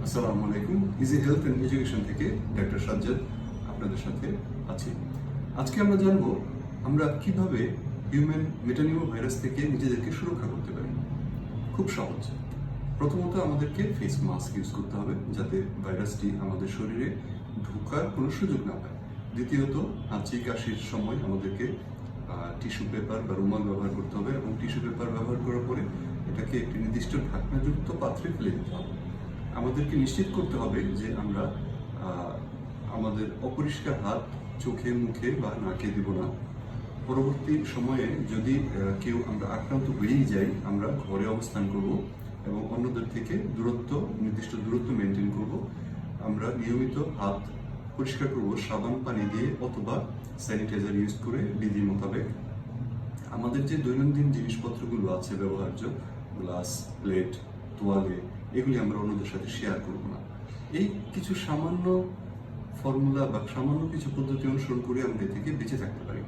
আসসালামু আলাইকুম। Easy health and education থেকে ডক্টর সাজ্জাদ আপনাদের সাথে আছি। আজকে আমরা জানবো আমরা কিভাবে হিউম্যান মেটানিমো ভাইরাস থেকে নিজেদেরকে সুরক্ষা করতে পারি। খুব সহজ। প্রথমত আমাদেরকে ফেস মাস্ক ইউজ করতে হবে যাতে ভাইরাসটি আমাদের শরীরে ঢোকার কোনো সুযোগ না পায়। দ্বিতীয়ত হাঁচি কাশির সময় আমাদেরকে টিস্যু পেপার বা রুমাল ব্যবহার করতে হবে এবং টিস্যু পেপার ব্যবহার করার পরে এটাকে একটি নির্দিষ্ট ঢাকনাযুক্ত পাত্রে ফেলে দিতে হবে। আমাদেরকে নিশ্চিত করতে হবে যে আমরা আমাদের অপরিষ্কার হাত চোখে মুখে বা নাকে দেব না। পরবর্তী সময়ে যদি কেউ আমরা আক্রান্ত হয়েই যাই, আমরা ঘরে অবস্থান করব এবং অন্যদের থেকে নির্দিষ্ট দূরত্ব মেনটেন করব। আমরা নিয়মিত হাত পরিষ্কার করব সাবান পানি দিয়ে অথবা স্যানিটাইজার ইউজ করে বিধি মোতাবেক। আমাদের যে দৈনন্দিন জিনিসপত্রগুলো আছে ব্যবহার্য, গ্লাস, প্লেট, তোয়ালে, এগুলি আমরা অন্যদের সাথে শেয়ার করব না। এই কিছু সামান্য ফর্মুলা বা সামান্য কিছু পদ্ধতি অনুসরণ করে আমরা এ থেকে বেঁচে থাকতে পারি।